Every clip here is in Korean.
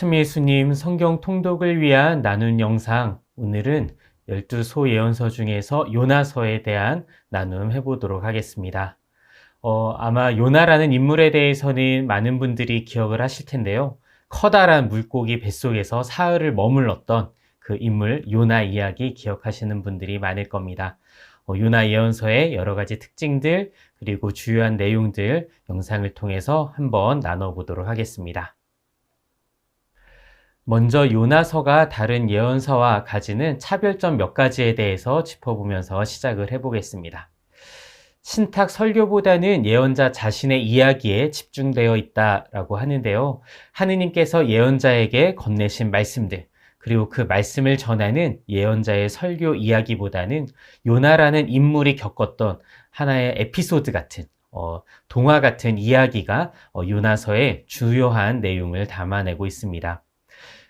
참 예수님 성경 통독을 위한 나눈 영상, 오늘은 12소 예언서 중에서 요나서에 대한 나눔 해보도록 하겠습니다. 아마 요나라는 인물에 대해서는 많은 분들이 기억을 하실 텐데요. 커다란 물고기 뱃속에서 사흘을 머물렀던 그 인물 요나 이야기 기억하시는 분들이 많을 겁니다. 요나 예언서의 여러 가지 특징들 그리고 주요한 내용들 영상을 통해서 한번 나눠보도록 하겠습니다. 먼저 요나서가 다른 예언서와 가지는 차별점 몇 가지에 대해서 짚어보면서 시작을 해보겠습니다. 신탁 설교보다는 예언자 자신의 이야기에 집중되어 있다라고 하는데요. 하느님께서 예언자에게 건네신 말씀들, 그리고 그 말씀을 전하는 예언자의 설교 이야기보다는 요나라는 인물이 겪었던 하나의 에피소드 같은 동화 같은 이야기가 요나서의 주요한 내용을 담아내고 있습니다.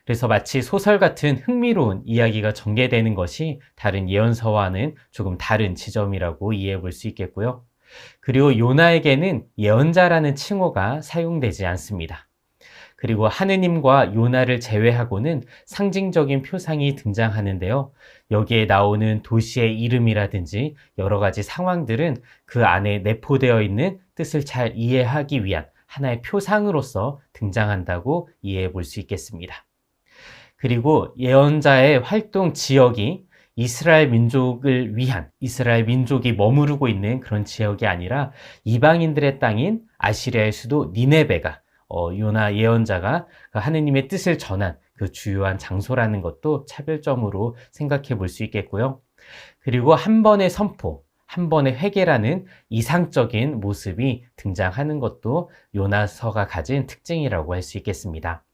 그래서 마치 소설 같은 흥미로운 이야기가 전개되는 것이 다른 예언서와는 조금 다른 지점이라고 이해해 볼 수 있겠고요. 그리고 요나에게는 예언자라는 칭호가 사용되지 않습니다. 그리고 하느님과 요나를 제외하고는 상징적인 표상이 등장하는데요. 여기에 나오는 도시의 이름이라든지 여러 가지 상황들은 그 안에 내포되어 있는 뜻을 잘 이해하기 위한 하나의 표상으로서 등장한다고 이해해 볼 수 있겠습니다. 그리고 예언자의 활동 지역이 이스라엘 민족을 위한, 이스라엘 민족이 머무르고 있는 그런 지역이 아니라 이방인들의 땅인 아시리아의 수도 니네베가 요나 예언자가 하느님의 뜻을 전한 그 주요한 장소라는 것도 차별점으로 생각해 볼 수 있겠고요. 그리고 한 번의 선포, 한 번의 회개라는 이상적인 모습이 등장하는 것도 요나서가 가진 특징이라고 할 수 있겠습니다.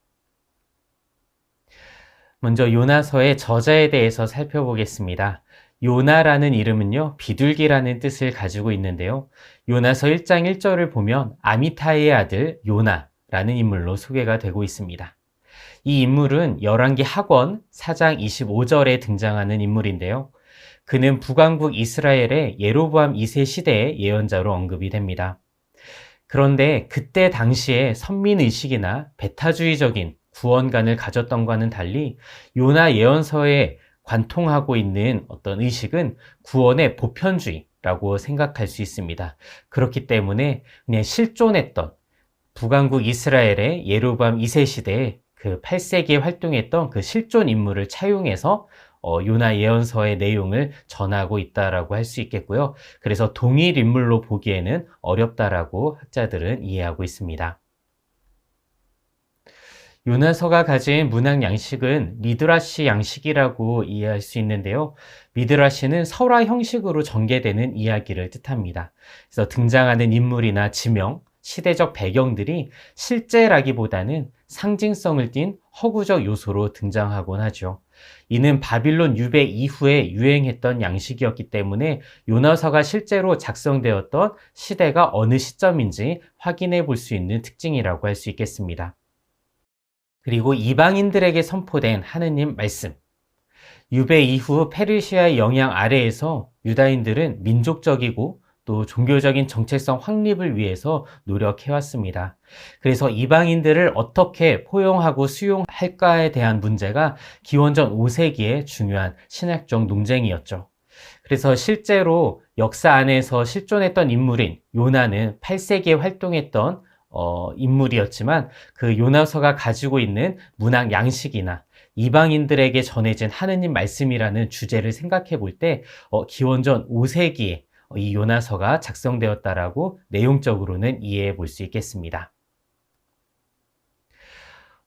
먼저 요나서의 저자에 대해서 살펴보겠습니다. 요나라는 이름은요, 비둘기라는 뜻을 가지고 있는데요. 요나서 1장 1절을 보면 아미타이의 아들 요나라는 인물로 소개가 되고 있습니다. 이 인물은 열왕기 하권 4장 25절에 등장하는 인물인데요. 그는 북왕국 이스라엘의 예로보암 2세 시대의 예언자로 언급이 됩니다. 그런데 그때 당시에 선민의식이나 배타주의적인 구원관을 가졌던과는 달리 요나 예언서에 관통하고 있는 어떤 의식은 구원의 보편주의라고 생각할 수 있습니다. 그렇기 때문에 그냥 실존했던 북왕국 이스라엘의 예로보암 2세 시대에 그 8세기에 활동했던 그 실존 인물을 차용해서 요나 예언서의 내용을 전하고 있다라고 할 수 있겠고요. 그래서 동일 인물로 보기에는 어렵다라고 학자들은 이해하고 있습니다. 요나서가 가진 문학 양식은 미드라시 양식이라고 이해할 수 있는데요. 미드라시는 설화 형식으로 전개되는 이야기를 뜻합니다. 그래서 등장하는 인물이나 지명, 시대적 배경들이 실제라기보다는 상징성을 띤 허구적 요소로 등장하곤 하죠. 이는 바빌론 유배 이후에 유행했던 양식이었기 때문에 요나서가 실제로 작성되었던 시대가 어느 시점인지 확인해 볼 수 있는 특징이라고 할 수 있겠습니다. 그리고 이방인들에게 선포된 하느님 말씀. 유배 이후 페르시아의 영향 아래에서 유다인들은 민족적이고 또 종교적인 정체성 확립을 위해서 노력해왔습니다. 그래서 이방인들을 어떻게 포용하고 수용할까에 대한 문제가 기원전 5세기의 중요한 신학적 논쟁이었죠. 그래서 실제로 역사 안에서 실존했던 인물인 요나는 8세기에 활동했던 인물이었지만 그 요나서가 가지고 있는 문학 양식이나 이방인들에게 전해진 하느님 말씀이라는 주제를 생각해 볼 때 기원전 5세기에 이 요나서가 작성되었다라고 내용적으로는 이해해 볼 수 있겠습니다.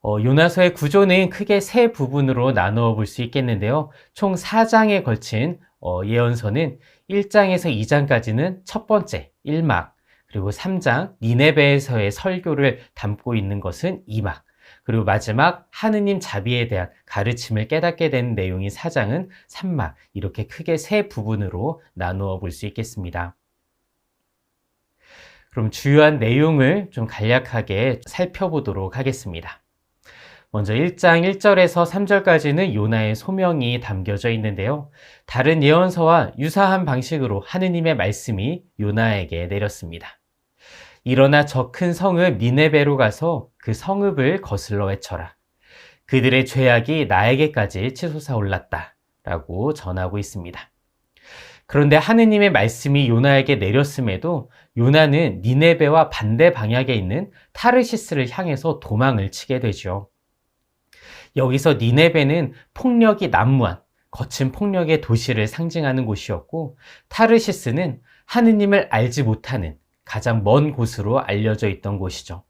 요나서의 구조는 크게 세 부분으로 나누어 볼 수 있겠는데요. 총 4장에 걸친 예언서는 1장에서 2장까지는 첫 번째 1막, 그리고 3장 니네베에서의 설교를 담고 있는 것은 2막, 그리고 마지막 하느님 자비에 대한 가르침을 깨닫게 되는 내용인 4장은 3막, 이렇게 크게 세 부분으로 나누어 볼 수 있겠습니다. 그럼 주요한 내용을 좀 간략하게 살펴보도록 하겠습니다. 먼저 1장 1절에서 3절까지는 요나의 소명이 담겨져 있는데요. 다른 예언서와 유사한 방식으로 하느님의 말씀이 요나에게 내렸습니다. 일어나 저 큰 성읍 니네베로 가서 그 성읍을 거슬러 외쳐라. 그들의 죄악이 나에게까지 치솟아 올랐다 라고 전하고 있습니다. 그런데 하느님의 말씀이 요나에게 내렸음에도 요나는 니네베와 반대 방향에 있는 타르시스를 향해서 도망을 치게 되죠. 여기서 니네베는 폭력이 난무한 거친 폭력의 도시를 상징하는 곳이었고, 타르시스는 하느님을 알지 못하는 가장 먼 곳으로 알려져 있던 곳이죠.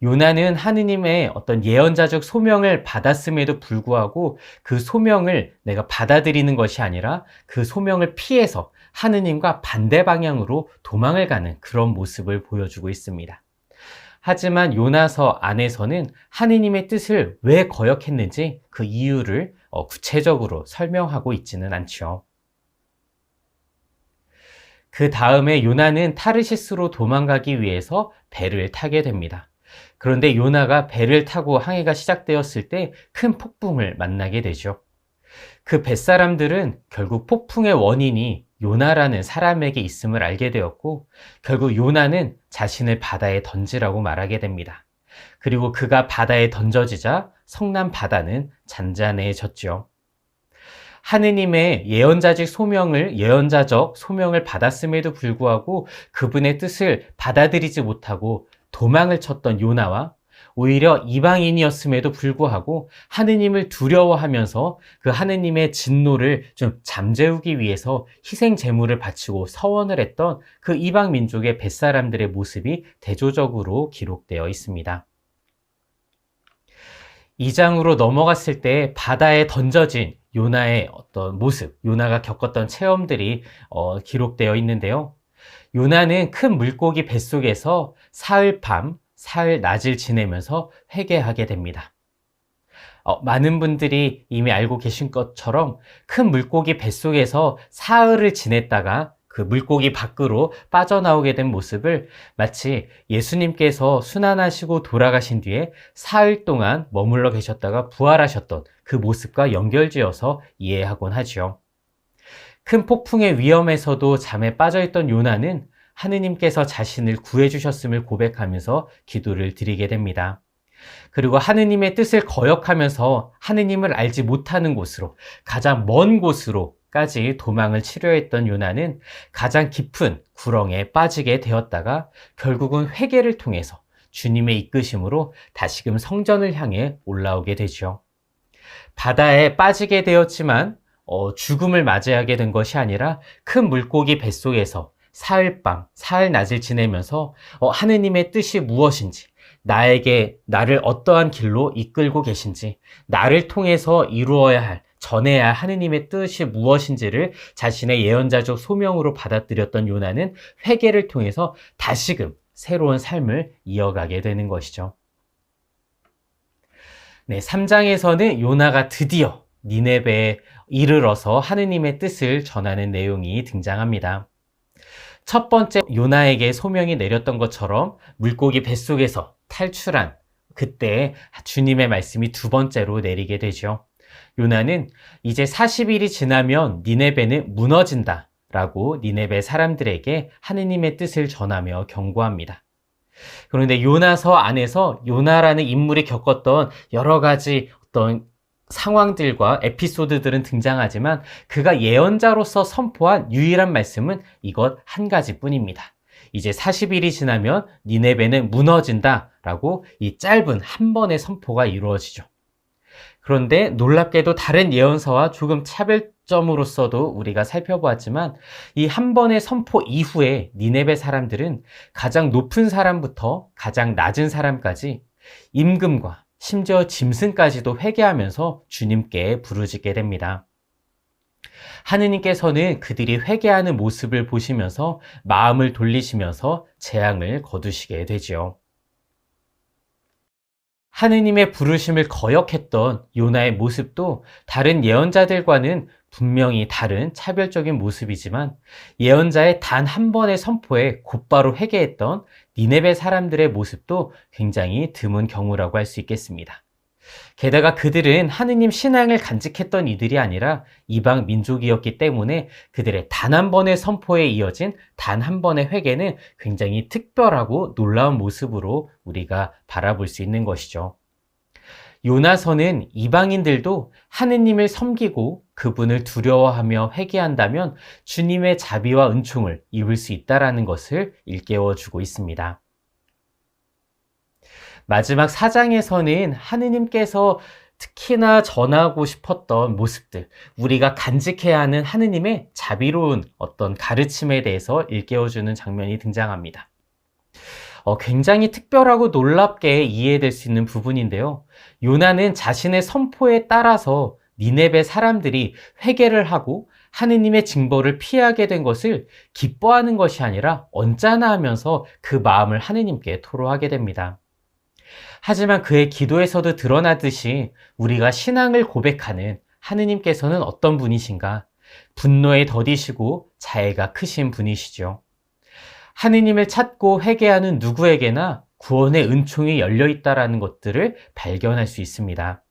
요나는 하느님의 어떤 예언자적 소명을 받았음에도 불구하고 그 소명을 내가 받아들이는 것이 아니라 그 소명을 피해서 하느님과 반대 방향으로 도망을 가는 그런 모습을 보여주고 있습니다. 하지만 요나서 안에서는 하느님의 뜻을 왜 거역했는지 그 이유를 구체적으로 설명하고 있지는 않죠. 그 다음에 요나는 타르시스로 도망가기 위해서 배를 타게 됩니다. 그런데 요나가 배를 타고 항해가 시작되었을 때 큰 폭풍을 만나게 되죠. 그 뱃사람들은 결국 폭풍의 원인이 요나라는 사람에게 있음을 알게 되었고, 결국 요나는 자신을 바다에 던지라고 말하게 됩니다. 그리고 그가 바다에 던져지자 성난 바다는 잔잔해졌죠. 하느님의 예언자적 소명을 받았음에도 불구하고 그분의 뜻을 받아들이지 못하고 도망을 쳤던 요나와, 오히려 이방인이었음에도 불구하고 하느님을 두려워하면서 그 하느님의 진노를 좀 잠재우기 위해서 희생 제물을 바치고 서원을 했던 그 이방 민족의 뱃사람들의 모습이 대조적으로 기록되어 있습니다. 2장으로 넘어갔을 때 바다에 던져진 요나의 어떤 모습, 요나가 겪었던 체험들이 기록되어 있는데요. 요나는 큰 물고기 뱃속에서 사흘 밤, 사흘 낮을 지내면서 회개하게 됩니다. 많은 분들이 이미 알고 계신 것처럼 큰 물고기 뱃속에서 사흘을 지냈다가 그 물고기 밖으로 빠져나오게 된 모습을 마치 예수님께서 순환하시고 돌아가신 뒤에 사흘 동안 머물러 계셨다가 부활하셨던 그 모습과 연결지어서 이해하곤 하죠. 큰 폭풍의 위험에서도 잠에 빠져있던 요나는 하느님께서 자신을 구해주셨음을 고백하면서 기도를 드리게 됩니다. 그리고 하느님의 뜻을 거역하면서 하느님을 알지 못하는 곳으로, 가장 먼 곳으로까지 도망을 치려 했던 요나는 가장 깊은 구렁에 빠지게 되었다가 결국은 회개를 통해서 주님의 이끄심으로 다시금 성전을 향해 올라오게 되죠. 바다에 빠지게 되었지만 죽음을 맞이하게 된 것이 아니라 큰 물고기 뱃속에서 사흘 밤, 사흘 낮을 지내면서 하느님의 뜻이 무엇인지, 나를 어떠한 길로 이끌고 계신지, 나를 통해서 이루어야 할, 전해야 할 하느님의 뜻이 무엇인지를 자신의 예언자적 소명으로 받아들였던 요나는 회개를 통해서 다시금 새로운 삶을 이어가게 되는 것이죠. 네, 3장에서는 요나가 드디어 니네베에 이르러서 하느님의 뜻을 전하는 내용이 등장합니다. 첫 번째 요나에게 소명이 내렸던 것처럼 물고기 뱃속에서 탈출한 그때 주님의 말씀이 두 번째로 내리게 되죠. 요나는 이제 40일이 지나면 니네베는 무너진다 라고 니네베 사람들에게 하느님의 뜻을 전하며 경고합니다. 그런데 요나서 안에서 요나라는 인물이 겪었던 여러 가지 어떤 상황들과 에피소드들은 등장하지만 그가 예언자로서 선포한 유일한 말씀은 이것 한 가지뿐입니다. 이제 40일이 지나면 니네베는 무너진다 라고 이 짧은 한 번의 선포가 이루어지죠. 그런데 놀랍게도 다른 예언서와 조금 차별점으로서도 우리가 살펴보았지만 이 한 번의 선포 이후에 니네베 사람들은 가장 높은 사람부터 가장 낮은 사람까지 임금과 심지어 짐승까지도 회개하면서 주님께 부르짖게 됩니다. 하느님께서는 그들이 회개하는 모습을 보시면서 마음을 돌리시면서 재앙을 거두시게 되지요. 하느님의 부르심을 거역했던 요나의 모습도 다른 예언자들과는 분명히 다른 차별적인 모습이지만 예언자의 단 한 번의 선포에 곧바로 회개했던 니네베 사람들의 모습도 굉장히 드문 경우라고 할 수 있겠습니다. 게다가 그들은 하느님 신앙을 간직했던 이들이 아니라 이방 민족이었기 때문에 그들의 단 한 번의 선포에 이어진 단 한 번의 회개는 굉장히 특별하고 놀라운 모습으로 우리가 바라볼 수 있는 것이죠. 요나서는 이방인들도 하느님을 섬기고 그분을 두려워하며 회개한다면 주님의 자비와 은총을 입을 수 있다는 것을 일깨워주고 있습니다. 마지막 4장에서는 하느님께서 특히나 전하고 싶었던 모습들, 우리가 간직해야 하는 하느님의 자비로운 어떤 가르침에 대해서 일깨워주는 장면이 등장합니다. 굉장히 특별하고 놀랍게 이해될 수 있는 부분인데요. 요나는 자신의 선포에 따라서 니네베 사람들이 회개를 하고 하느님의 징벌을 피하게 된 것을 기뻐하는 것이 아니라 언짢아하면서 그 마음을 하느님께 토로하게 됩니다. 하지만 그의 기도에서도 드러나듯이 우리가 신앙을 고백하는 하느님께서는 어떤 분이신가? 분노에 더디시고 자애가 크신 분이시죠. 하느님을 찾고 회개하는 누구에게나 구원의 은총이 열려 있다는 것들을 발견할 수 있습니다.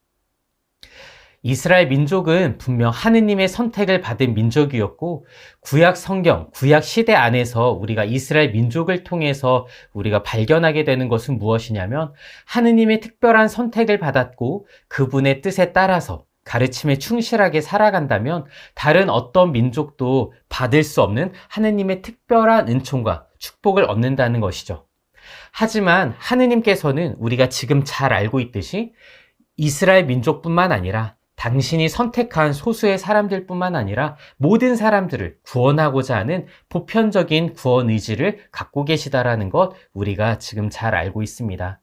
이스라엘 민족은 분명 하느님의 선택을 받은 민족이었고, 구약 성경, 구약 시대 안에서 우리가 이스라엘 민족을 통해서 우리가 발견하게 되는 것은 무엇이냐면, 하느님의 특별한 선택을 받았고 그분의 뜻에 따라서 가르침에 충실하게 살아간다면 다른 어떤 민족도 받을 수 없는 하느님의 특별한 은총과 축복을 얻는다는 것이죠. 하지만 하느님께서는 우리가 지금 잘 알고 있듯이 이스라엘 민족뿐만 아니라 당신이 선택한 소수의 사람들뿐만 아니라 모든 사람들을 구원하고자 하는 보편적인 구원 의지를 갖고 계시다라는 것 우리가 지금 잘 알고 있습니다.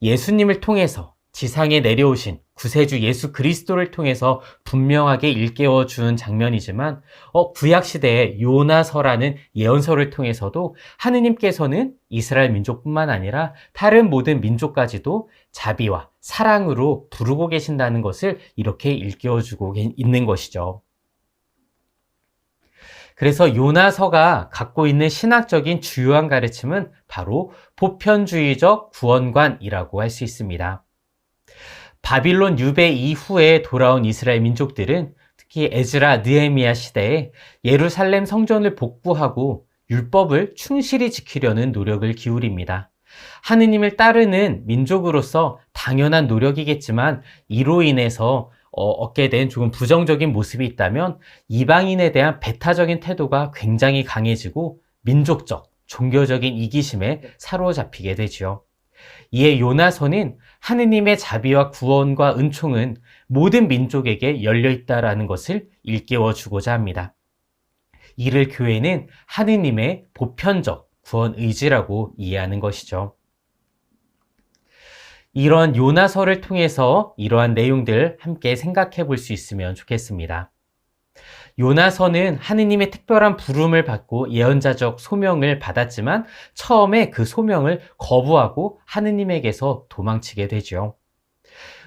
예수님을 통해서 지상에 내려오신 구세주 예수 그리스도를 통해서 분명하게 일깨워 준 장면이지만 구약시대의 요나서라는 예언서를 통해서도 하느님께서는 이스라엘 민족뿐만 아니라 다른 모든 민족까지도 자비와 사랑으로 부르고 계신다는 것을 이렇게 일깨워 주고 있는 것이죠. 그래서 요나서가 갖고 있는 신학적인 주요한 가르침은 바로 보편주의적 구원관이라고 할 수 있습니다. 바빌론 유배 이후에 돌아온 이스라엘 민족들은 특히 에즈라, 느헤미야 시대에 예루살렘 성전을 복구하고 율법을 충실히 지키려는 노력을 기울입니다. 하느님을 따르는 민족으로서 당연한 노력이겠지만 이로 인해서 얻게 된 조금 부정적인 모습이 있다면 이방인에 대한 배타적인 태도가 굉장히 강해지고 민족적, 종교적인 이기심에 사로잡히게 되죠. 이에 요나서는 하느님의 자비와 구원과 은총은 모든 민족에게 열려 있다라는 것을 일깨워 주고자 합니다. 이를 교회는 하느님의 보편적 구원 의지라고 이해하는 것이죠. 이런 요나서를 통해서 이러한 내용들 함께 생각해 볼 수 있으면 좋겠습니다. 요나서는 하느님의 특별한 부름을 받고 예언자적 소명을 받았지만 처음에 그 소명을 거부하고 하느님에게서 도망치게 되죠.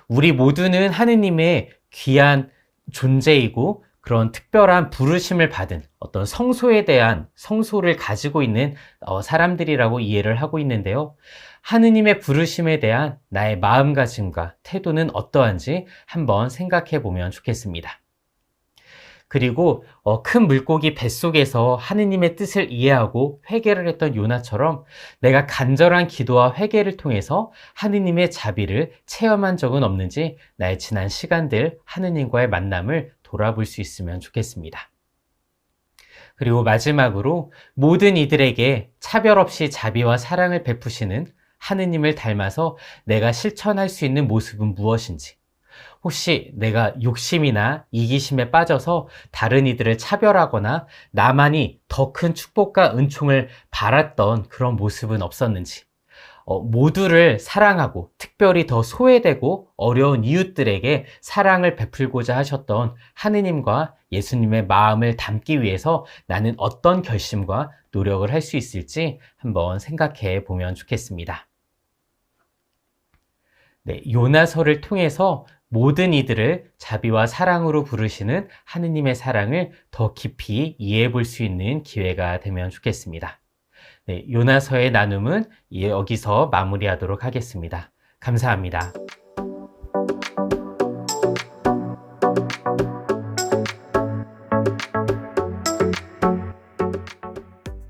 우리 모두는 하느님의 귀한 존재이고 그런 특별한 부르심을 받은 어떤 성소에 대한 성소를 가지고 있는 사람들이라고 이해를 하고 있는데요. 하느님의 부르심에 대한 나의 마음가짐과 태도는 어떠한지 한번 생각해 보면 좋겠습니다. 그리고 큰 물고기 뱃속에서 하느님의 뜻을 이해하고 회개를 했던 요나처럼 내가 간절한 기도와 회개를 통해서 하느님의 자비를 체험한 적은 없는지 나의 지난 시간들 하느님과의 만남을 돌아볼 수 있으면 좋겠습니다. 그리고 마지막으로 모든 이들에게 차별 없이 자비와 사랑을 베푸시는 하느님을 닮아서 내가 실천할 수 있는 모습은 무엇인지, 혹시 내가 욕심이나 이기심에 빠져서 다른 이들을 차별하거나 나만이 더 큰 축복과 은총을 바랐던 그런 모습은 없었는지, 모두를 사랑하고 특별히 더 소외되고 어려운 이웃들에게 사랑을 베풀고자 하셨던 하느님과 예수님의 마음을 담기 위해서 나는 어떤 결심과 노력을 할 수 있을지 한번 생각해 보면 좋겠습니다. 네, 요나서를 통해서 모든 이들을 자비와 사랑으로 부르시는 하느님의 사랑을 더 깊이 이해해 볼 수 있는 기회가 되면 좋겠습니다. 네, 요나서의 나눔은 여기서 마무리하도록 하겠습니다. 감사합니다.